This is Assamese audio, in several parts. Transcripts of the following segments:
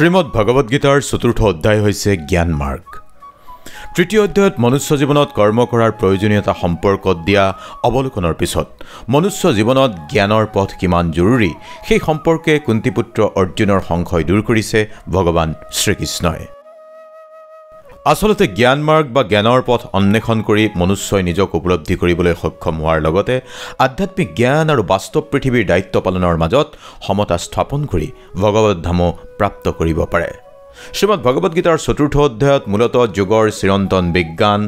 শ্ৰীমদ ভগবদ গীতাৰ চতুৰ্থ অধ্যায় হৈছে জ্ঞান মাৰ্গ। তৃতীয় অধ্যায়ত মনুষ্য জীৱনত কৰ্ম কৰাৰ প্ৰয়োজনীয়তা সম্পৰ্কত দিয়া অৱলোকনৰ পিছত মনুষ্য জীৱনত জ্ঞানৰ পথ কিমান জৰুৰী সেই সম্পৰ্কে কুন্তিপুত্ৰ অৰ্জুনৰ সংশয় দূৰ কৰিছে ভগৱান শ্ৰীকৃষ্ণই। আসলতে জ্ঞান মাৰ্গ বা জ্ঞানৰ পথ অন্বেষণ কৰি মনুষ্যই নিজক উপলব্ধি কৰিবলৈ সক্ষম হোৱাৰ লগতে আধ্যাত্মিক জ্ঞান আৰু বাস্তৱ পৃথিৱীৰ দায়িত্ব পালনৰ মাজত সমতা স্থাপন কৰি ভগৱত ধাম প্ৰাপ্ত কৰিব পাৰে। শ্ৰীমদ ভগৱদ গীতাৰ চতুৰ্থ অধ্যায়ত মূলতঃ যুগৰ চিৰন্তন বিজ্ঞান,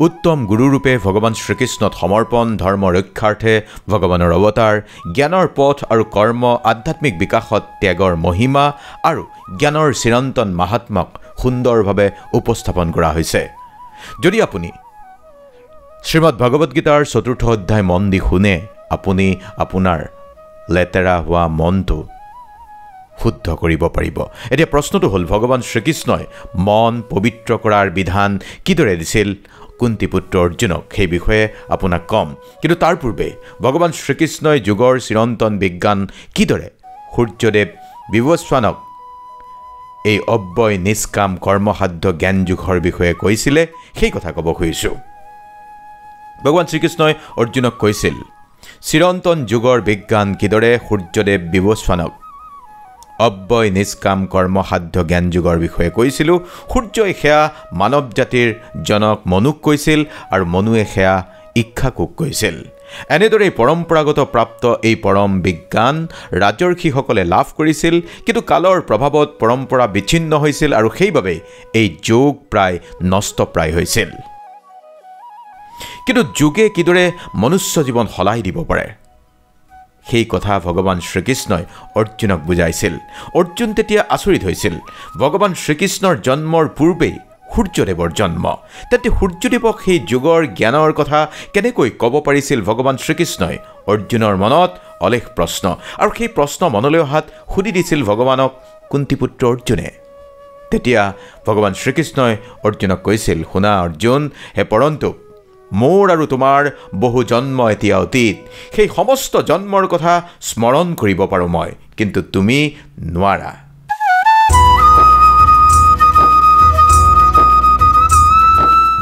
উত্তম গুৰুৰূপে ভগৱান শ্ৰীকৃষ্ণত সমৰ্পণ, ধৰ্ম ৰক্ষাৰ্থে ভগৱানৰ অৱতাৰ, জ্ঞানৰ পথ আৰু কৰ্ম, আধ্যাত্মিক বিকাশত ত্যাগৰ মহিমা আৰু জ্ঞানৰ চিৰন্তন মাহাত্ম্যক সুন্দৰভাৱে উপস্থাপন কৰা হৈছে। যদি আপুনি শ্ৰীমদ ভগৱদ গীতাৰ চতুৰ্থ অধ্যায় মন দি শুনে, আপুনি আপোনাৰ লেতেৰা হোৱা মনটো শুদ্ধ কৰিব পাৰিব। এতিয়া প্ৰশ্নটো হ'ল, ভগৱান শ্ৰীকৃষ্ণই মন পবিত্ৰ কৰাৰ বিধান কিদৰে দিছিল কুন্তিপুত্ৰ অৰ্জুনক, সেই বিষয়ে আপোনাক কম। কিন্তু তাৰ পূৰ্বে ভগৱান শ্ৰীকৃষ্ণই যুগৰ চিৰন্তন বিজ্ঞান কিদৰে সূৰ্যদেৱ বিৱস্বানক এই অব্যয় নিষ্কাম কৰ্মসাধ্য জ্ঞান যুগৰ বিষয়ে কৈছিলে সেই কথা ক'ব খুজিছোঁ। ভগৱান শ্ৰীকৃষ্ণই অৰ্জুনক কৈছিল, চিৰন্তন যুগৰ বিজ্ঞান কিদৰে সূৰ্যদেৱ বিৱস্বানক অব্যয় নিষ্কাম কৰ্মসাধ্য জ্ঞান যুগৰ বিষয়ে কৈছিলোঁ। সূৰ্যই সেয়া মানৱ জাতিৰ জনক মনুক কৈছিল আৰু মনুৱে সেয়া ইক্ষাকুক কৈছিল। এনেদৰে পৰম্পৰাগত প্ৰাপ্ত এই পৰম বিজ্ঞান ৰাজৰ্ষিসকলে লাভ কৰিছিল, কিন্তু কালৰ প্ৰভাৱত পৰম্পৰা বিচ্ছিন্ন হৈছিল আৰু সেইবাবে এই যোগ প্ৰায় নষ্টপ্ৰায় হৈছিল। কিন্তু যোগে কিদৰে মনুষ্য জীৱন সলাই দিব পাৰে সেই কথা ভগৱান শ্ৰীকৃষ্ণই অৰ্জুনক বুজাইছিল। অৰ্জুন তেতিয়া আচৰিত হৈছিল, ভগৱান শ্ৰীকৃষ্ণৰ জন্মৰ পূৰ্বেই সূৰ্যদেৱৰ জন্ম, তেন্তে সূৰ্যদেৱক সেই যুগৰ জ্ঞানৰ কথা কেনেকৈ ক'ব পাৰিছিল ভগৱান শ্ৰীকৃষ্ণই? অৰ্জুনৰ মনত অলেখ প্ৰশ্ন, আৰু সেই প্ৰশ্ন মনলৈ অহাত সুধি দিছিল ভগৱানক কুন্তিপুত্ৰ অৰ্জুনে। তেতিয়া ভগৱান শ্ৰীকৃষ্ণই অৰ্জুনক কৈছিল, শুনা অৰ্জুন, হে পৰন্তু, মোৰ আৰু তোমাৰ বহু জন্ম এতিয়া অতীত, সেই সমস্ত জন্মৰ কথা স্মৰণ কৰিব পাৰোঁ মই, কিন্তু তুমি নোৱাৰা।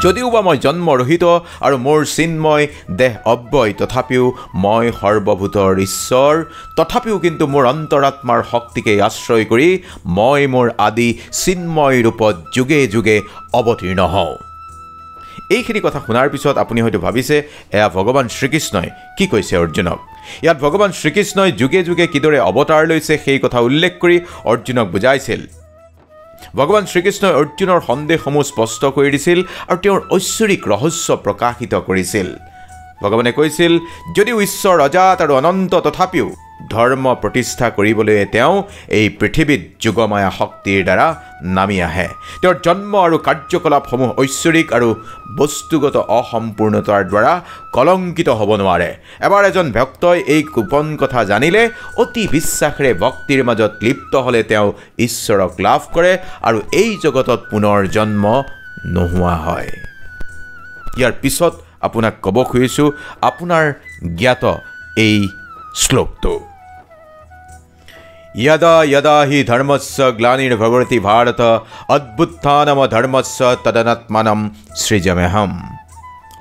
যদিও বা মই জন্মৰহিত আৰু মোৰ চিন্ময় দেহ অব্যয়, তথাপিও মই সৰ্বভূতৰ ঈশ্বৰ, তথাপিও কিন্তু মোৰ অন্তৰাত্মাৰ শক্তিকে আশ্ৰয় কৰি মই মোৰ আদি চিন্ময় ৰূপত যুগে যুগে অৱতীৰ্ণ হওঁ। এইখিনি কথা শুনাৰ পিছত আপুনি হয়তো ভাবিছে, এয়া ভগৱান শ্ৰীকৃষ্ণই কি কৈছে অৰ্জুনক। ইয়াত ভগৱান শ্ৰীকৃষ্ণই যুগে যুগে কিদৰে অৱতাৰ লৈছে সেই কথা উল্লেখ কৰি অৰ্জুনক বুজাইছিল। ভগৱান শ্ৰীকৃষ্ণই অৰ্জুনৰ সন্দেহসমূহ স্পষ্ট কৰি দিছিল আৰু তেওঁৰ ঐশ্বৰিক ৰহস্য প্ৰকাশিত কৰিছিল। ভগৱানে কৈছিল, যদিও ঈশ্বৰ অজাত আৰু অনন্ত, তথাপিও ধৰ্ম প্ৰতিষ্ঠা কৰিবলৈ তেওঁ এই পৃথিৱীত যোগমায়া শক্তিৰ দ্বাৰা নামি আহে। তেওঁৰ জন্ম আৰু কাৰ্যকলাপসমূহ ঐশ্বৰিক আৰু বস্তুগত অসম্পূৰ্ণতাৰ দ্বাৰা কলংকিত হ'ব নোৱাৰে। এবাৰ এজন ভক্তই এই গোপন কথা জানিলে অতি বিশ্বাসেৰে ভক্তিৰ মাজত লিপ্ত হ'লে তেওঁ ঈশ্বৰক লাভ কৰে আৰু এই জগতত পুনৰ জন্ম নোহোৱা হয়। ইয়াৰ পিছত আপোনাক ক'ব খুজিছোঁ আপোনাৰ জ্ঞাত এই শ্লোকটো, यदा यदा हि धर्मस्य ग्लानिर्भवति भारत अद्भुत्थानम धर्मस्य तदनात्मानम सृजाम्यहम।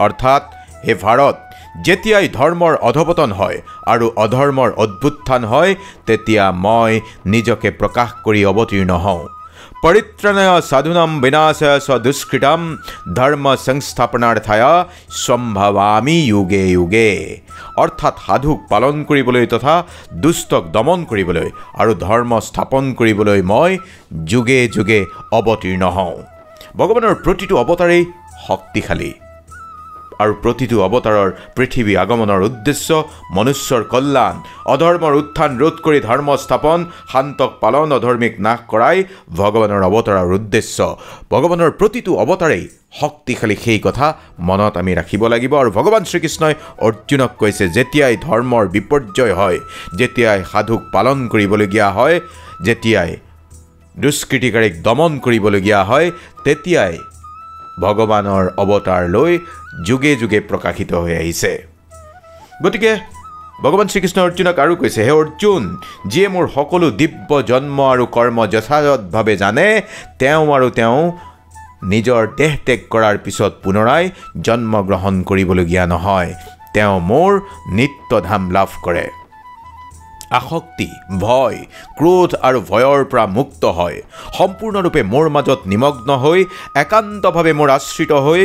অৰ্থাৎ, হে ভাৰত, যেতিয়াই ধৰ্মৰ অধপতন হয় আৰু অধৰ্মৰ অভ্যুত্থান হয়, তেতিয়া মই নিজকে প্ৰকাশ কৰি অৱতীৰ্ণ হওঁ। পৰিত্ৰাণায় সাধুনাম বিনাশায় চ দুষ্কৃতাম ধৰ্ম সংস্থাপনাৰ্থায় সম্ভৱামি যুগে যুগে। অৰ্থাৎ সাধুক পালন কৰিবলৈ তথা দুষ্টক দমন কৰিবলৈ আৰু ধৰ্ম স্থাপন কৰিবলৈ মই যুগে যুগে অৱতীৰ্ণ হওঁ। ভগৱানৰ প্ৰতিটো অৱতাৰেই শক্তিশালী আৰু প্ৰতিটো অৱতাৰৰ পৃথিৱী আগমনৰ উদ্দেশ্য মনুষ্যৰ কল্যাণ, অধৰ্মৰ উত্থান ৰোধ কৰি ধৰ্ম স্থাপন, শান্তক পালন, অধৰ্মিক নাশ কৰাই ভগৱানৰ অৱতাৰৰ উদ্দেশ্য। ভগৱানৰ প্ৰতিটো অৱতাৰেই শক্তিশালী, সেই কথা মনত আমি ৰাখিব লাগিব। আৰু ভগৱান শ্ৰীকৃষ্ণই অৰ্জুনক কৈছে, যেতিয়াই ধৰ্মৰ বিপৰ্যয় হয়, যেতিয়াই সাধুক পালন কৰিবলগীয়া হয়, যেতিয়াই দুষ্কৃতিকাৰীক দমন কৰিবলগীয়া হয়, তেতিয়াই ভগৱানৰ অৱতাৰ লৈ যুগে যুগে প্ৰকাশিত হৈ আহিছে। গতিকে ভগৱান শ্ৰীকৃষ্ণ অৰ্জুনক আৰু কৈছে, হে অৰ্জুন, যিয়ে মোৰ সকলো দিব্য জন্ম আৰু কৰ্ম যথাযথভাৱে জানে, তেওঁ নিজৰ দেহ ত্যাগ কৰাৰ পিছত পুনৰাই জন্মগ্ৰহণ কৰিবলগীয়া নহয়। তেওঁ মোৰ নিত্যধাম লাভ কৰে। আসক্তি, ভয়, ক্ৰোধ আৰু ভয়ৰ পৰা মুক্ত হয় সম্পূৰ্ণৰূপে মোৰ মাজত নিমগ্ন হৈ একান্তভাৱে মোৰ আশ্ৰিত হৈ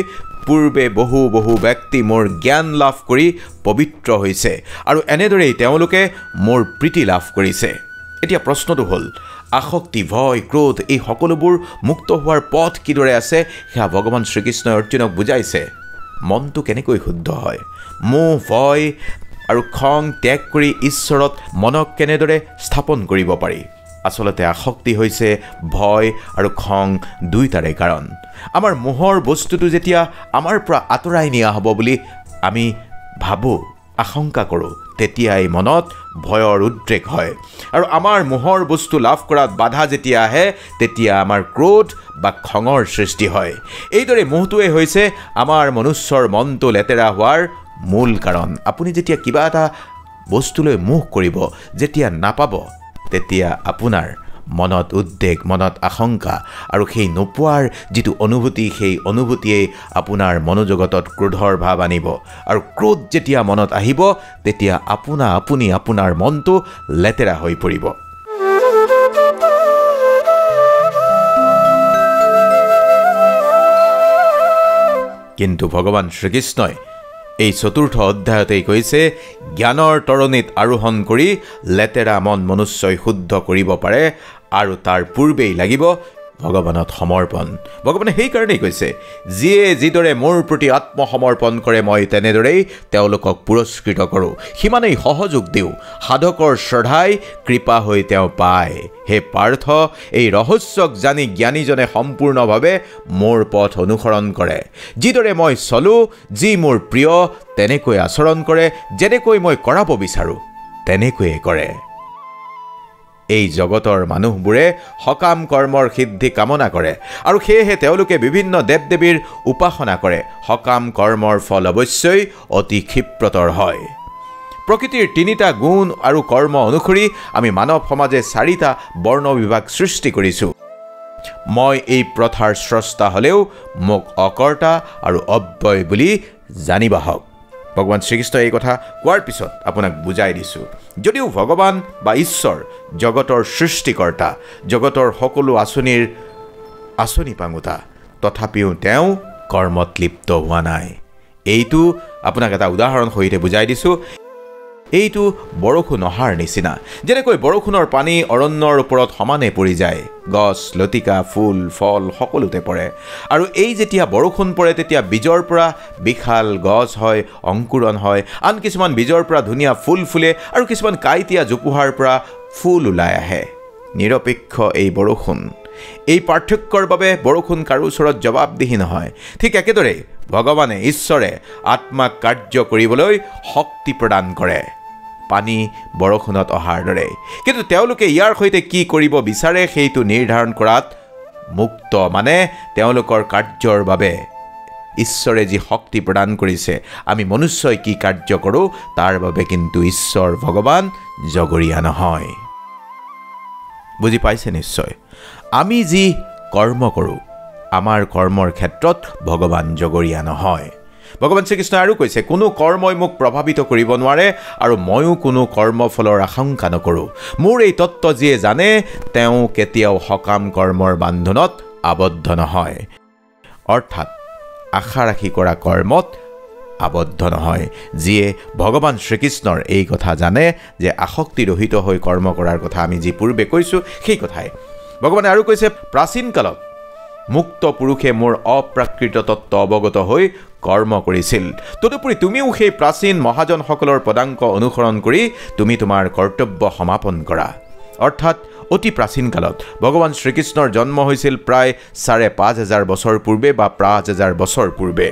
পূৰ্বে বহু ব্যক্তি মোৰ জ্ঞান লাভ কৰি পবিত্ৰ হৈছে আৰু এনেদৰেই তেওঁলোকে মোৰ প্ৰীতি লাভ কৰিছে। এতিয়া প্ৰশ্নটো হ'ল, আসক্তি, ভয়, ক্ৰোধ এই সকলোবোৰ মুক্ত হোৱাৰ পথ কিদৰে আছে সেয়া ভগৱান শ্ৰীকৃষ্ণই অৰ্জুনক বুজাইছে। মনটো কেনেকৈ শুদ্ধ হয়, মোহ, ভয় আৰু খং ত্যাগ কৰি ঈশ্বৰত মনক কেনেদৰে স্থাপন কৰিব পাৰি। আচলতে আসক্তি হৈছে ভয় আৰু খং দুয়োটাৰে কাৰণ। আমাৰ মোহৰ বস্তুটো যেতিয়া আমাৰ পৰা আঁতৰাই নিয়া হ'ব বুলি আমি ভাবোঁ, আশংকা কৰোঁ, তেতিয়াই মনত ভয়ৰ উদ্ৰেক হয় আৰু আমাৰ মোহৰ বস্তু লাভ কৰাত বাধা যেতিয়া আহে তেতিয়া আমাৰ ক্ৰোধ বা খঙৰ সৃষ্টি হয়। এইদৰে মোহটোৱে হৈছে আমাৰ মনুষ্যৰ মনটো লেতেৰা হোৱাৰ মূল কাৰণ। আপুনি যেতিয়া কিবা এটা বস্তুলৈ মোহ কৰিব, যেতিয়া নাপাব, তেতিয়া আপোনাৰ মনত উদ্বেগ, মনত আশংকা আৰু সেই নোপোৱাৰ যিটো অনুভূতি, সেই অনুভূতিয়ে আপোনাৰ মনোজগতত ক্ৰোধৰ ভাৱ আনিব আৰু ক্ৰোধ যেতিয়া মনত আহিব তেতিয়া আপুনি আপোনাৰ মনটো লেতেৰা হৈ পৰিব। কিন্তু ভগৱান শ্ৰীকৃষ্ণই এই ৪ৰ্থ অধ্যায়তেই কৈছে, জ্ঞানৰ তৰণীত আৰোহণ কৰি লেতেৰা মন মনুষ্যই শুদ্ধ কৰিব পাৰে আৰু তাৰ পূৰ্বেই লাগিব ভগৱানত সমৰ্পণ। ভগৱানে সেইকাৰণেই কৈছে, যিয়ে যিদৰে মোৰ প্ৰতি আত্মসমৰ্পণ কৰে মই তেনেদৰেই তেওঁলোকক পুৰস্কৃত কৰোঁ, সিমানেই সহযোগ দিওঁ। সাধকৰ শ্ৰদ্ধাই কৃপা হৈ তেওঁ পায়। হে পাৰ্থ, এই ৰহস্যক জানি জ্ঞানীজনে সম্পূৰ্ণভাৱে মোৰ পথ অনুসৰণ কৰে। যিদৰে মই চলোঁ, যি মোৰ প্ৰিয় তেনেকৈ আচৰণ কৰে, যেনেকৈ মই কৰাব বিচাৰোঁ তেনেকৈয়ে কৰে। এই জগতৰ মানুহবোৰে সকাম কৰ্মৰ সিদ্ধি কামনা কৰে আৰু সেয়েহে তেওঁলোকে বিভিন্ন দেৱ দেৱীৰ উপাসনা কৰে। সকাম কৰ্মৰ ফল অৱশ্যই অতি ক্ষিপ্ৰতৰ হয়। প্ৰকৃতিৰ 3টা গুণ আৰু কৰ্ম অনুসৰি আমি মানৱ সমাজে 4টা বৰ্ণ বিভাগ সৃষ্টি কৰিছোঁ। মই এই প্ৰথাৰ স্ৰষ্টা হ'লেও মোক অকৰ্তা আৰু অব্যয় বুলি জানিবা হওক। ভগৱান শ্ৰীকৃষ্ণই এই কথা কোৱাৰ পিছত আপোনাক বুজাই দিছোঁ, যদিও ভগৱান বা ঈশ্বৰ জগতৰ সৃষ্টিকৰ্তা, জগতৰ সকলো আঁচনি পাঙোতা, তথাপিও তেওঁ কৰ্মত লিপ্ত হোৱা নাই। এইটো আপোনাক এটা উদাহৰণ সহিতে বুজাই দিছোঁ। এইটো বৰষুণ অহাৰ নিচিনা। যেনেকৈ বৰষুণৰ পানী অৰণ্যৰ ওপৰত সমানে পৰি যায়, গছ, লতিকা, ফুল, ফল সকলোতে পৰে। আৰু এই যেতিয়া বৰষুণ পৰে তেতিয়া বীজৰ পৰা বিশাল গছ হয়, অংকুৰণ হয়। আন কিছুমান বীজৰ পৰা ধুনীয়া ফুল ফুলে আৰু কিছুমান কাঁইটীয়া জোপোহাৰ পৰা ফুল ওলাই আহে। নিৰপেক্ষ এই বৰষুণ। এই পাৰ্থক্যৰ বাবে বৰষুণ কাৰো ওচৰত জবাবদিহি নহয়। ঠিক একেদৰে ভগৱানে, ঈশ্বৰে আত্মাক কাৰ্য কৰিবলৈ শক্তি প্ৰদান কৰে, পানী বৰষুণত অহাৰ দৰে। কিন্তু তেওঁলোকে ইয়াৰ সৈতে কি কৰিব বিচাৰে সেইটো নিৰ্ধাৰণ কৰাত মুক্ত, মানে তেওঁলোকৰ কাৰ্যৰ বাবে ঈশ্বৰে যি শক্তি প্ৰদান কৰিছে, আমি মনুষ্যই কি কাৰ্য কৰোঁ তাৰ বাবে কিন্তু ঈশ্বৰ ভগৱান জগৰীয়া নহয়। বুজি পাইছে নিশ্চয়? আমি যি কৰ্ম কৰোঁ, আমাৰ কৰ্মৰ ক্ষেত্ৰত ভগৱান জগৰীয়া নহয়। ভগৱান শ্ৰীকৃষ্ণই আৰু কৈছে, কোনো কৰ্মই মোক প্ৰভাৱিত কৰিব নোৱাৰে আৰু ময়ো কোনো কৰ্মফলৰ আশংকা নকৰোঁ। মোৰ এই তত্ত্ব যিয়ে জানে তেওঁ কেতিয়াও সকাম কৰ্মৰ বান্ধোনত আবদ্ধ নহয়। অৰ্থাৎ আশা ৰাখি কৰা কৰ্মত আবদ্ধ নহয়। যিয়ে ভগৱান শ্ৰীকৃষ্ণৰ এই কথা জানে যে আসক্তিৰহিত হৈ কৰ্ম কৰাৰ কথা আমি যি পূৰ্বে কৈছোঁ সেই কথাই। ভগৱানে আৰু কৈছে, প্ৰাচীন কালত মুক্ত পুৰুষে মোৰ অপ্ৰাকৃত তত্ত্ব অৱগত হৈ কৰ্ম কৰিছিল। তদুপৰি তুমিও সেই প্ৰাচীন মহাজনসকলৰ পদাংক অনুসৰণ কৰি তুমি তোমাৰ কৰ্তব্য সমাপন কৰা। অৰ্থাৎ অতি প্ৰাচীন কালত ভগৱান শ্ৰীকৃষ্ণৰ জন্ম হৈছিল প্ৰায় ৫,৫০০ বছৰ পূৰ্বে বা ৫,০০০ বছৰ পূৰ্বে।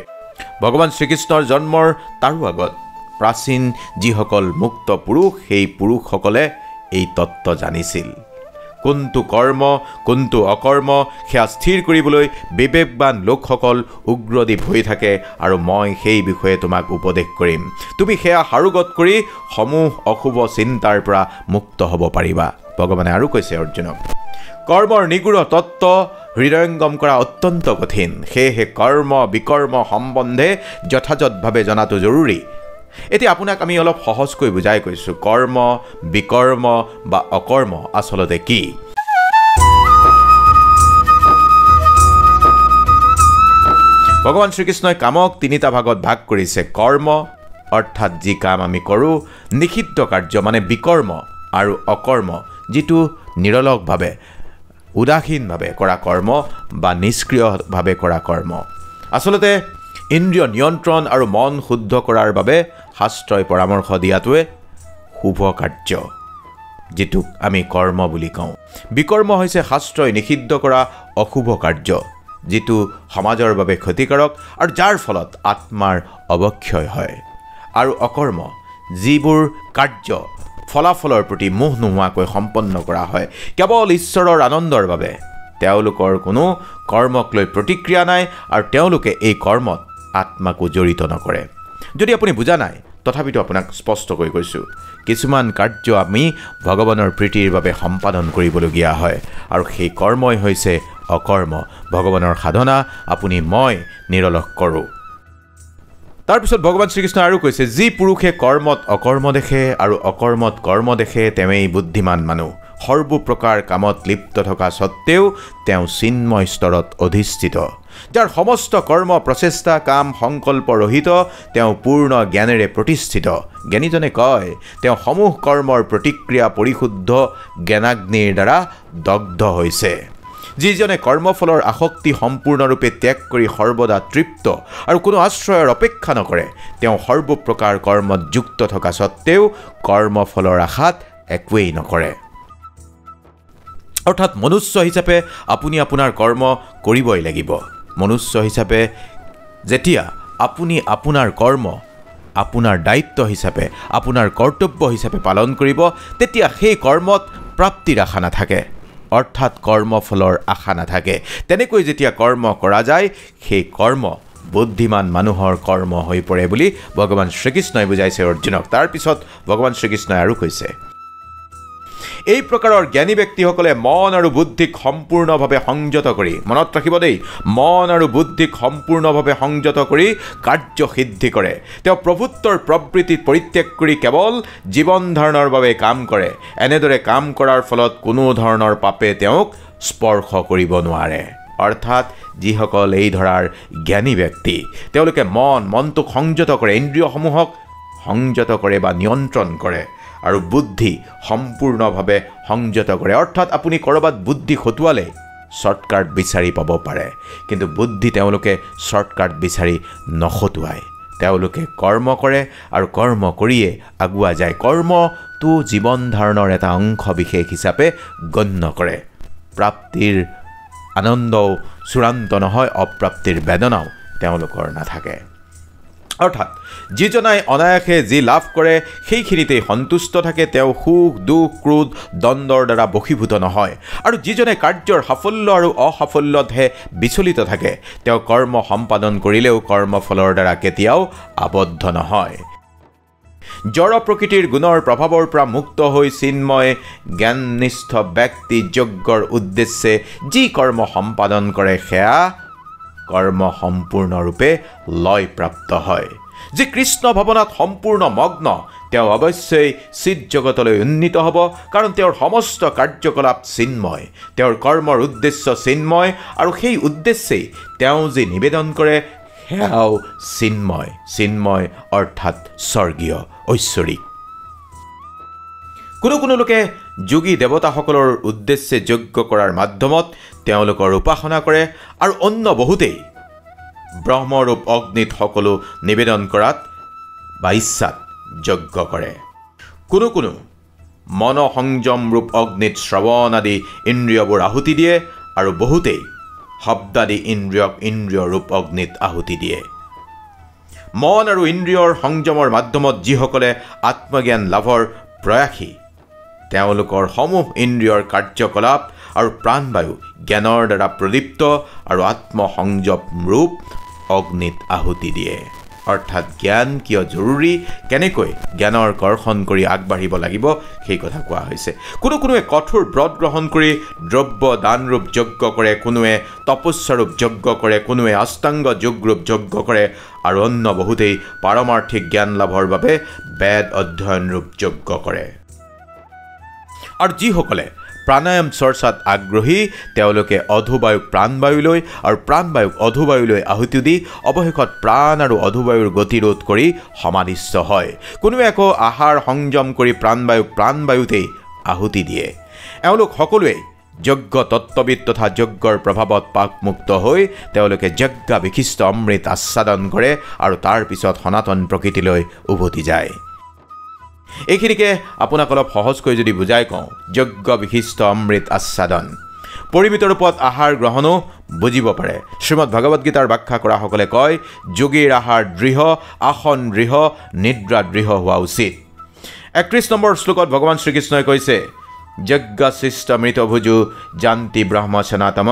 ভগৱান শ্ৰীকৃষ্ণৰ জন্মৰ তাৰো আগত প্ৰাচীন যিসকল মুক্ত পুৰুষ, সেই পুৰুষসকলে এই তত্ত্ব জানিছিল। কোনটো কৰ্ম কোনটো অকৰ্ম সেয়া স্থিৰ কৰিবলৈ বিবেকবান লোকসকল উগ্ৰদীপ হৈ থাকে আৰু মই সেই বিষয়ে তোমাক উপদেশ কৰিম। তুমি সেয়া সাৰোগত কৰি সমূহ অশুভ চিন্তাৰ পৰা মুক্ত হ'ব পাৰিবা। ভগৱানে আৰু কৈছে অৰ্জুনক, কৰ্মৰ নিগুড় তত্ত্ব হৃদয়ংগম কৰা অত্যন্ত কঠিন, সেয়েহে কৰ্ম বিকৰ্ম সম্বন্ধে যথাযথভাৱে জনাটো জৰুৰী। এতিয়া আপোনাক আমি অলপ সহজকৈ বুজাই কৈছোঁ কৰ্ম বিকৰ্ম বা অকৰ্ম আচলতে কি। ভগৱান শ্ৰীকৃষ্ণই কামক তিনিটা ভাগত ভাগ কৰিছে। কৰ্ম অৰ্থাৎ যি কাম আমি কৰোঁ, নিষিদ্ধ কাৰ্য মানে বিকৰ্ম, আৰু অকৰ্ম যিটো নিৰলসভাৱে উদাসীনভাৱে কৰা কৰ্ম বা নিষ্ক্ৰিয়ভাৱে কৰা কৰ্ম। আচলতে ইন্দ্ৰিয় নিয়ন্ত্ৰণ আৰু মন শুদ্ধ কৰাৰ বাবে শাস্ত্ৰই পৰামৰ্শ দিয়াটোৱে শুভ কাৰ্য, যিটোক আমি কৰ্ম বুলি কওঁ। বিকৰ্ম হৈছে শাস্ত্ৰই নিষিদ্ধ কৰা অশুভ কাৰ্য, যিটো সমাজৰ বাবে ক্ষতিকাৰক আৰু যাৰ ফলত আত্মাৰ অৱক্ষয় হয়। আৰু অকৰ্ম যিবোৰ কাৰ্য ফলাফলৰ প্ৰতি মোহ নোহোৱাকৈ সম্পন্ন কৰা হয় কেৱল ঈশ্বৰৰ আনন্দৰ বাবে, তেওঁলোকৰ কোনো কৰ্মক লৈ প্ৰতিক্ৰিয়া নাই আৰু তেওঁলোকে এই কৰ্মত আত্মাকো জড়িত নকৰে। যদি আপুনি বুজা নাই তথাপিতো আপোনাক স্পষ্টকৈ কৈছোঁ, কিছুমান কাৰ্য আমি ভগৱানৰ প্ৰীতিৰ বাবে সম্পাদন কৰিবলগীয়া হয় আৰু সেই কৰ্মই হৈছে অকৰ্ম। ভগৱানৰ সাধনা আপুনি মই নিৰলস কৰোঁ। তাৰপিছত ভগৱান শ্ৰীকৃষ্ণই আৰু কৈছে, যি পুৰুষে কৰ্মত অকৰ্ম দেখে আৰু অকৰ্মত কৰ্ম দেখে তেৱেই বুদ্ধিমান মানুহ। সৰ্বপ্ৰকাৰ কামত লিপ্ত থকা স্বত্তেও তেওঁ চিন্ময় স্তৰত অধিষ্ঠিত। যাৰ সমস্ত কৰ্ম প্ৰচেষ্টা কাম সংকল্প ৰহিত, তেওঁ পূৰ্ণ জ্ঞানেৰে প্ৰতিষ্ঠিত। জ্ঞানীজনে কয় তেওঁ সমূহ কৰ্মৰ প্ৰতিক্ৰিয়া পৰিশুদ্ধ জ্ঞানাগ্নিৰ দ্বাৰা দগ্ধ হৈছে। যিজনে কৰ্মফলৰ আসক্তি সম্পূৰ্ণৰূপে ত্যাগ কৰি সৰ্বদা তৃপ্ত আৰু কোনো আশ্ৰয়ৰ অপেক্ষা নকৰে, তেওঁ সৰ্বপ্ৰকাৰ কৰ্মত যুক্ত থকা স্বত্তেও কৰ্মফলৰ আশাত একোৱেই নকৰে। অৰ্থাৎ মনুষ্য হিচাপে আপুনি আপোনাৰ কৰ্ম কৰিবই লাগিব। মনুষ্য হিচাপে যেতিয়া আপুনি আপোনাৰ কৰ্ম আপোনাৰ দায়িত্ব হিচাপে আপোনাৰ কৰ্তব্য হিচাপে পালন কৰিব, তেতিয়া সেই কৰ্মত প্ৰাপ্তিৰ আশা নাথাকে, অৰ্থাৎ কৰ্মফলৰ আশা নাথাকে। তেনেকৈ যেতিয়া কৰ্ম কৰা যায়, সেই কৰ্ম বুদ্ধিমান মানুহৰ কৰ্ম হৈ পৰে বুলি ভগৱান শ্ৰীকৃষ্ণই বুজাইছে অৰ্জুনক। তাৰপিছত ভগৱান শ্ৰীকৃষ্ণই আৰু কৈছে, এই প্ৰকাৰৰ জ্ঞানী ব্যক্তিসকলে মন আৰু বুদ্ধিক সম্পূৰ্ণভাৱে সংযত কৰি, মনত ৰাখিব দেই, মন আৰু বুদ্ধিক সম্পূৰ্ণভাৱে সংযত কৰি কাৰ্য সিদ্ধি কৰে। তেওঁ প্ৰভুত্বৰ প্ৰবৃত্তি পৰিত্যাগ কৰি কেৱল জীৱন ধাৰণৰ বাবে কাম কৰে। এনেদৰে কাম কৰাৰ ফলত কোনো ধৰণৰ পাপে তেওঁক স্পৰ্শ কৰিব নোৱাৰে। অৰ্থাৎ যিসকল এই ধৰাৰ জ্ঞানী ব্যক্তি, তেওঁলোকে মনটোক সংযত কৰে, ইন্দ্ৰিয়সমূহক সংযত কৰে বা নিয়ন্ত্ৰণ কৰে, আৰু বুদ্ধি সম্পূৰ্ণভাৱে সংযত কৰে। অৰ্থাৎ আপুনি ক'ৰবাত বুদ্ধি খটুৱালে শ্বৰ্টকাট বিচাৰি পাব পাৰে, কিন্তু বুদ্ধি তেওঁলোকে শ্বৰ্টকাট বিচাৰি নখটুৱায়। তেওঁলোকে কৰ্ম কৰে আৰু কৰ্ম কৰিয়ে আগুৱা যায়। কৰ্মটো জীৱন ধাৰণৰ এটা অংশ বিশেষ হিচাপে গণ্য কৰে। প্ৰাপ্তিৰ আনন্দও চূড়ান্ত নহয়, অপ্ৰাপ্তিৰ বেদনাও তেওঁলোকৰ নাথাকে। অৰ্থাৎ যিজনাই অনায়াসে যি লাভ কৰে সেইখিনিতেই সন্তুষ্ট থাকে, তেওঁ সুখ দুখ ক্ৰোধ দ্বন্দ্বৰ দ্বাৰা বশীভূত নহয়। আৰু যিজনে কাৰ্যৰ সাফল্য আৰু অসাফল্যতহে বিচলিত থাকে, তেওঁ কৰ্ম সম্পাদন কৰিলেও কৰ্মফলৰ দ্বাৰা কেতিয়াও আবদ্ধ নহয়। জড় প্ৰকৃতিৰ গুণৰ প্ৰভাৱৰ পৰা মুক্ত হৈ চিন্ময় জ্ঞাননিষ্ঠ ব্যক্তি যজ্ঞৰ উদ্দেশ্যে যি কৰ্ম সম্পাদন কৰে, সেয়া কৰ্ম সম্পূৰ্ণৰূপে লয়প্ৰাপ্ত হয়। যি কৃষ্ণ ভাৱনাত সম্পূৰ্ণ মগ্ন, তেওঁ অৱশ্যেই চিৎ জগতলৈ উন্নীত হ'ব, কাৰণ তেওঁৰ সমস্ত কাৰ্যকলাপ চিন্ময়, তেওঁৰ কৰ্মৰ উদ্দেশ্য চিন্ময়, আৰু সেই উদ্দেশ্যেই তেওঁ যি নিবেদন কৰে সেয়াও চিন্ময়। চিন্ময় অৰ্থাৎ স্বৰ্গীয় ঐশ্বৰিক। কোনো লোকে যোগী দেৱতাসকলৰ উদ্দেশ্যে যজ্ঞ কৰাৰ মাধ্যমত তেওঁলোকৰ উপাসনা কৰে, আৰু অন্য বহুতেই ব্ৰহ্মৰূপ অগ্নিত সকলো নিবেদন কৰাত বা ইচ্ছাত যজ্ঞ কৰে। কোনো মনসংযম ৰূপ অগ্নিত শ্ৰৱণ আদি ইন্দ্ৰিয়বোৰ আহুতি দিয়ে, আৰু বহুতেই শব্দাদি ইন্দ্ৰিয়ক ইন্দ্ৰিয় ৰূপ অগ্নিত আহুতি দিয়ে। মন আৰু ইন্দ্ৰিয়ৰ সংযমৰ মাধ্যমত যিসকলে আত্মজ্ঞান লাভৰ প্ৰয়াসী, তেওঁলোকৰ সমূহ ইন্দ্ৰিয়ৰ কাৰ্যকলাপ আৰু প্ৰাণবায়ু জ্ঞানৰ দ্বাৰা প্ৰদীপ্ত আৰু আত্মসংযম ৰূপ অগ্নিত আহুতি দিয়ে। অৰ্থাৎ জ্ঞান কিয় জৰুৰী, কেনেকৈ জ্ঞানৰ কৰ্ষণ কৰি আগবাঢ়িব লাগিব সেই কথা কোৱা হৈছে। কোনোৱে কঠোৰ ব্ৰত গ্ৰহণ কৰি দ্ৰব্য দানৰূপ যজ্ঞ কৰে, কোনোৱে তপস্যাৰূপ যজ্ঞ কৰে, কোনোৱে অষ্টাংগ যোগৰূপ যজ্ঞ কৰে, আৰু অন্য বহুতেই পাৰমাৰ্থিক জ্ঞান লাভৰ বাবে বেদ অধ্যয়নৰূপ যজ্ঞ কৰে। আৰু যিসকলে প্ৰাণায়াম চৰ্চাত আগ্ৰহী তেওঁলোকে অধুবায়ুক প্ৰাণবায়ুলৈ আৰু প্ৰাণবায়ুক অধুবায়ুলৈ আহুতি দি অৱশেষত প্ৰাণ আৰু অধুবায়ুৰ গতিৰোধ কৰি সমাধিস্থ হয়। কোনোৱে আকৌ আহাৰ সংযম কৰি প্ৰাণবায়ুক প্ৰাণবায়ুতেই আহুতি দিয়ে। এওঁলোক সকলোৱে যজ্ঞ তত্ত্ববিদ তথা যজ্ঞৰ প্ৰভাৱত পাকমুক্ত হৈ তেওঁলোকে যজ্ঞা বিশিষ্ট অমৃত আস্বাদন কৰে আৰু তাৰ পিছত সনাতন প্ৰকৃতিলৈ উভতি যায়। এইখিনিকে আপোনাক অলপ সহজকৈ যদি বুজাই কওঁ, যজ্ঞ বিশিষ্ট অমৃত আস্বাদন পৰিমিত ৰূপত আহাৰ গ্ৰহণো বুজিব পাৰে। শ্ৰীমদ ভগৱদ গীতাৰ ব্যাখ্যা কৰাসকলে কয়, যোগীৰ আহাৰ দৃঢ়, আসন দৃঢ়, নিদ্ৰা দৃঢ় হোৱা উচিত। 31 নম্বৰ শ্লোকত ভগৱান শ্ৰীকৃষ্ণই কৈছে, যজ্ঞশিষ্ট মৃতভুজু জান্তি ব্ৰহ্ম সনাতম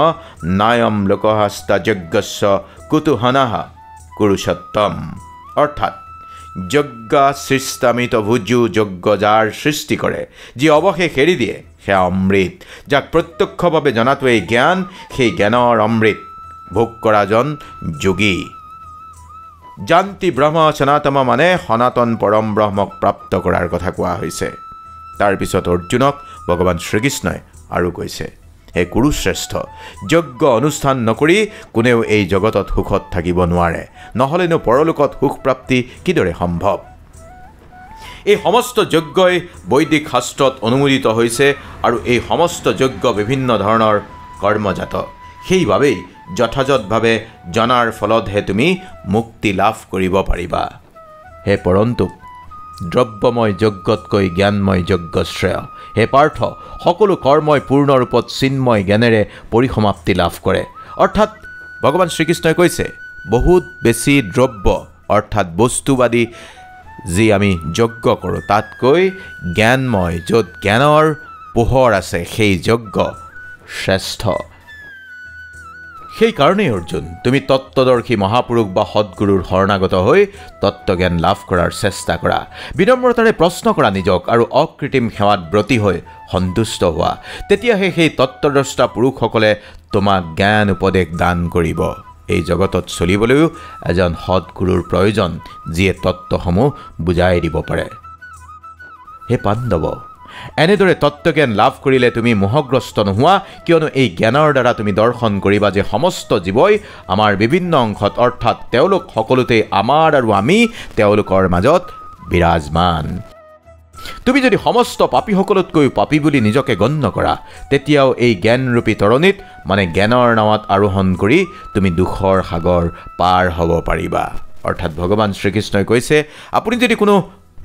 নায়ম লোকহস্তা যজ্ঞস্য কুতুহনাহ কুৰুষোত্তম। অৰ্থাৎ যজ্ঞশিষ্টামিত ভুজু যজ্ঞ যাৰ সৃষ্টি কৰে, যি অৱশেষ এৰি দিয়ে সেয়া অমৃত। যাক প্ৰত্যক্ষভাৱে জনাটোৱেই জ্ঞান, সেই জ্ঞানৰ অমৃত ভোগ কৰাজন যোগী। জান্তি ব্ৰহ্ম সনাতম মানে সনাতন পৰম ব্ৰহ্মক প্ৰাপ্ত কৰাৰ কথা কোৱা হৈছে। তাৰপিছত অৰ্জুনক ভগৱান শ্ৰীকৃষ্ণই আৰু কৈছে, হে কুৰুশ্ৰেষ্ঠ, যজ্ঞ অনুষ্ঠান নকৰি কোনেও এই জগতত সুখত থাকিব নোৱাৰে, নহ'লেনো পৰলোকত সুখ প্ৰাপ্তি কিদৰে সম্ভৱ? এই সমস্ত যজ্ঞই বৈদিক শাস্ত্ৰত অনুমোদিত হৈছে আৰু এই সমস্ত যজ্ঞ বিভিন্ন ধৰণৰ কৰ্মজাত। সেইবাবেই যথাযথভাৱে জনাৰ ফলতহে তুমি মুক্তি লাভ কৰিব পাৰিবা। হে পৰন্তপ, দ্ৰব্যময় যজ্ঞতকৈ জ্ঞানময় যজ্ঞ শ্ৰেয়। হে পাৰ্থ, সকলো কৰ্মই পূৰ্ণ ৰূপত চিন্ময় জ্ঞানেৰে পৰিসমাপ্তি লাভ কৰে। অৰ্থাৎ ভগৱান শ্ৰীকৃষ্ণই কৈছে, বহুত বেছি দ্ৰব্য অৰ্থাৎ বস্তুবাদী যি আমি যজ্ঞ কৰোঁ তাতকৈ জ্ঞানময়, য'ত জ্ঞানৰ পোহৰ আছে, সেই যজ্ঞ শ্ৰেষ্ঠ। সেইকাৰণেই অৰ্জুন, তুমি তত্ত্বদৰ্শী মহাপুৰুষ বা সদ্গুৰুৰ শৰণাগত হৈ তত্ত্বজ্ঞান লাভ কৰাৰ চেষ্টা কৰা। বিনম্ৰতাৰে প্ৰশ্ন কৰা নিজক আৰু অকৃত্ৰিম সেৱাত ব্ৰতী হৈ সন্তুষ্ট হোৱা। তেতিয়াহে সেই তত্ত্বদ্ৰষ্টা পুৰুষসকলে তোমাক জ্ঞান উপদেশ দান কৰিব। এই জগতত চলিবলৈও এজন সদ্গুৰুৰ প্ৰয়োজন, যিয়ে তত্ত্বসমূহ বুজাই দিব পাৰে। হে পাণ্ডৱ, এনেদৰে তত্ত্বজ্ঞান লাভ কৰিলে তুমি মোহগ্ৰস্ত নোহোৱা, কিয়নো এই জ্ঞানৰ দ্বাৰা তুমি দৰ্শন কৰিবা যে সমস্ত জীৱই আমাৰ বিভিন্ন অংশত, অৰ্থাৎ তেওঁলোক সকলোতে আমাৰ আৰু আমি তেওঁলোকৰ মাজত বিৰাজমান। তুমি যদি সমস্ত পাপীসকলতকৈ পাপী বুলি নিজকে গণ্য কৰা, তেতিয়াও এই জ্ঞানৰূপী তৰণীত মানে জ্ঞানৰ নাৱত আৰোহণ কৰি তুমি দুখৰ সাগৰ পাৰ হ'ব পাৰিবা। অৰ্থাৎ ভগৱান শ্ৰীকৃষ্ণই কৈছে, আপুনি যদি কোনো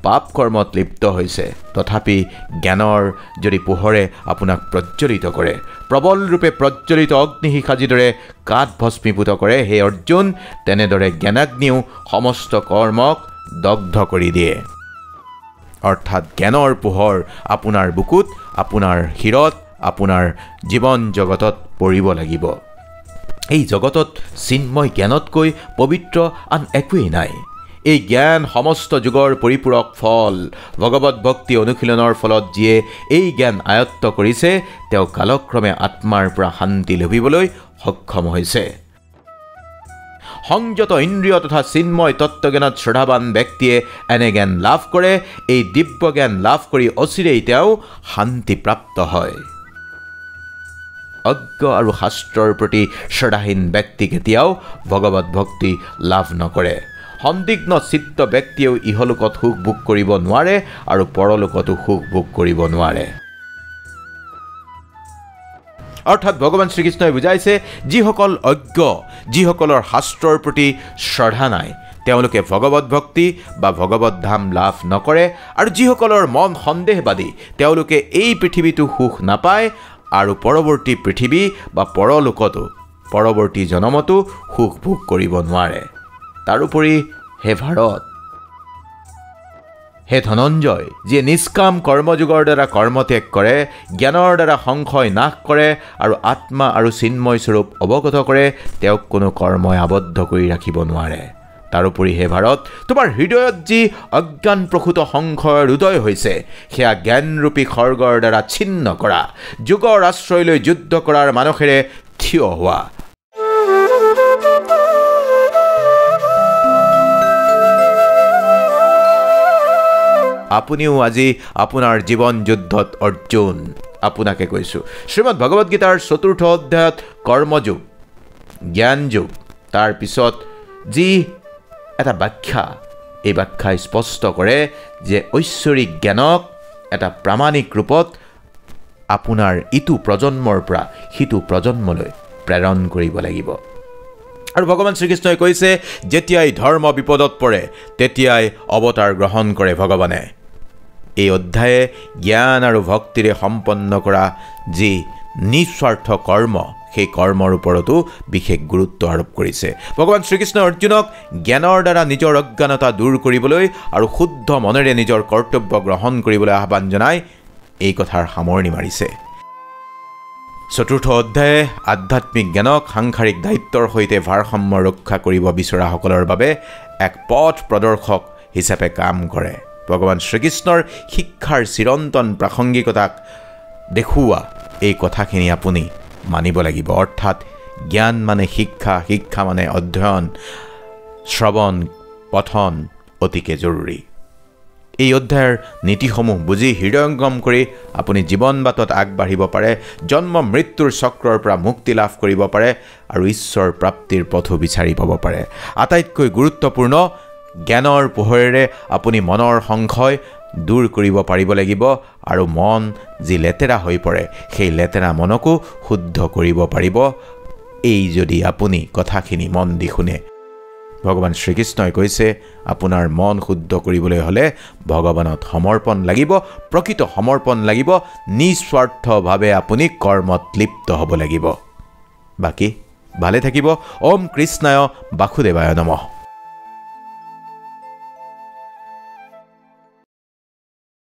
পাপ কৰ্মত লিপ্ত হৈছে, তথাপি জ্ঞানৰ যদি পোহৰে আপোনাক প্ৰজ্বলিত কৰে, প্ৰবল ৰূপে প্ৰজ্বলিত অগ্নিশিখা যিদৰে কাঠ ভস্মীভূত কৰে, হে অৰ্জুন, তেনেদৰে জ্ঞানাগ্নিও সমস্ত কৰ্মক দগ্ধ কৰি দিয়ে। অৰ্থাৎ জ্ঞানৰ পোহৰ আপোনাৰ বুকুত, আপোনাৰ শিৰত, আপোনাৰ জীৱন জগতত পৰিব লাগিব। এই জগতত চিন্ময় জ্ঞানতকৈ পবিত্ৰ আন একোৱেই নাই। এই জ্ঞান সমস্ত যুগৰ পৰিপূৰক ফল। ভগৱত ভক্তি অনুশীলনৰ ফলত যিয়ে এই জ্ঞান আয়ত্ত কৰিছে, তেওঁ কালক্ৰমে আত্মাৰ পৰা শান্তি লভিবলৈ সক্ষম হৈছে। সংযত ইন্দ্ৰিয় তথা চিন্ময় তত্ত্বজ্ঞানত শ্ৰদ্ধাৱান ব্যক্তিয়ে এনে জ্ঞান লাভ কৰে। এই দিব্য জ্ঞান লাভ কৰি অচিৰেই তেওঁ শান্তিপ্ৰাপ্ত হয়। অজ্ঞ আৰু শাস্ত্ৰৰ প্ৰতি শ্ৰদ্ধাহীন ব্যক্তি কেতিয়াও ভগৱত ভক্তি লাভ নকৰে। সন্দিগ্ধ চিত্ত ব্যক্তিয়েও ইহলোকত সুখ ভোগ কৰিব নোৱাৰে আৰু পৰলোকতো সুখ ভোগ কৰিব নোৱাৰে। অৰ্থাৎ ভগৱান শ্ৰীকৃষ্ণই বুজাইছে, যিসকল অজ্ঞ, যিসকলৰ শাস্ত্ৰৰ প্ৰতি শ্ৰদ্ধা নাই, তেওঁলোকে ভগৱত ভক্তি বা ভগৱত ধাম লাভ নকৰে। আৰু যিসকলৰ মন সন্দেহবাদী, তেওঁলোকে এই পৃথিৱীতো সুখ নাপায় আৰু পৰৱৰ্তী পৃথিৱী বা পৰলোকতো, পৰৱৰ্তী জনমতো সুখ ভোগ কৰিব নোৱাৰে। তাৰোপৰি হে ভাৰত, হে ধনঞ্জয়, যিয়ে নিষ্কাম কৰ্মযোগৰ দ্বাৰা কৰ্মত্যাগ কৰে, জ্ঞানৰ দ্বাৰা সংশয় নাশ কৰে আৰু আত্মা আৰু চিন্ময় স্বৰূপ অৱগত কৰে, তেওঁক কোনো কৰ্মই আবদ্ধ কৰি ৰাখিব নোৱাৰে। তাৰোপৰি হে ভাৰত, তোমাৰ হৃদয়ত যি অজ্ঞান প্ৰসূত সংশয়ৰ উদয় হৈছে, সেয়া জ্ঞানৰূপী খৰ্গৰ দ্বাৰা ছিন্ন কৰা। যুগৰ আশ্ৰয় লৈ যুদ্ধ কৰাৰ মানসেৰে থিয় হোৱা। আপুনিও আজি আপোনাৰ জীৱন যুদ্ধত অৰ্জুন। আপোনাকে কৈছোঁ। শ্ৰীমদ ভগৱদ গীতাৰ 4ৰ্থ অধ্যায়ত কৰ্মযোগ, জ্ঞানযোগ, তাৰ পিছত যি এটা ব্যাখ্যা, এই ব্যাখ্যাই স্পষ্ট কৰে যে ঐশ্বৰিক জ্ঞানক এটা প্ৰামাণিক ৰূপত আপোনাৰ ইটো প্ৰজন্মৰ পৰা সিটো প্ৰজন্মলৈ প্ৰেৰণ কৰিব লাগিব। আৰু ভগৱান শ্ৰীকৃষ্ণই কৈছে, যেতিয়াই ধৰ্ম বিপদত পৰে তেতিয়াই অৱতাৰ গ্ৰহণ কৰে ভগৱানে। এই অধ্যায়ে জ্ঞান আৰু ভক্তিৰে সম্পন্ন কৰা যি নিস্বাৰ্থ কৰ্ম, সেই কৰ্মৰ ওপৰতো বিশেষ গুৰুত্ব আৰোপ কৰিছে। ভগৱান শ্ৰীকৃষ্ণই অৰ্জুনক জ্ঞানৰ দ্বাৰা নিজৰ অজ্ঞানতা দূৰ কৰিবলৈ আৰু শুদ্ধ মনেৰে নিজৰ কৰ্তব্য গ্ৰহণ কৰিবলৈ আহ্বান জনাই এই কথাৰ সামৰণি মাৰিছে। 4ৰ্থ অধ্যায়ে আধ্যাত্মিক জ্ঞানক সাংসাৰিক দায়িত্বৰ সৈতে ভাৰসাম্য ৰক্ষা কৰিব বিচৰাসকলৰ বাবে এক পথ প্ৰদৰ্শক হিচাপে কাম কৰে। ভগৱান শ্ৰীকৃষ্ণৰ শিক্ষাৰ চিৰন্তন প্ৰাসংগিকতাক দেখুওৱা এই কথাখিনি আপুনি মানিব লাগিব। অৰ্থাৎ জ্ঞান মানে শিক্ষা, শিক্ষা মানে অধ্যয়ন, শ্ৰৱণ পঠন অতিকে জৰুৰী। এই অধ্যায়ৰ নীতিসমূহ বুজি হৃদয়ংগম কৰি আপুনি জীৱন বাটত আগবাঢ়িব পাৰে, জন্ম মৃত্যুৰ চক্ৰৰ পৰা মুক্তি লাভ কৰিব পাৰে আৰু ঈশ্বৰ প্ৰাপ্তিৰ পথো বিচাৰি পাব পাৰে। আটাইতকৈ গুৰুত্বপূৰ্ণ, জ্ঞানৰ পোহৰেৰে আপুনি মনৰ সংশয় দূৰ কৰিব পাৰিব লাগিব আৰু মন যি লেতেৰা হৈ পৰে, সেই লেতেৰা মনকো শুদ্ধ কৰিব পাৰিব। এই যদি আপুনি কথাখিনি মন দি শুনে। ভগৱান শ্ৰীকৃষ্ণই কৈছে, আপোনাৰ মন শুদ্ধ কৰিবলৈ হ'লে ভগৱানত সমৰ্পণ লাগিব, প্ৰকৃত সমৰ্পণ লাগিব, নিস্বাৰ্থভাৱে আপুনি কৰ্মত লিপ্ত হ'ব লাগিব। বাকী ভালে থাকিব। ওম কৃষ্ণায় বাসুদেৱায় নমঃ।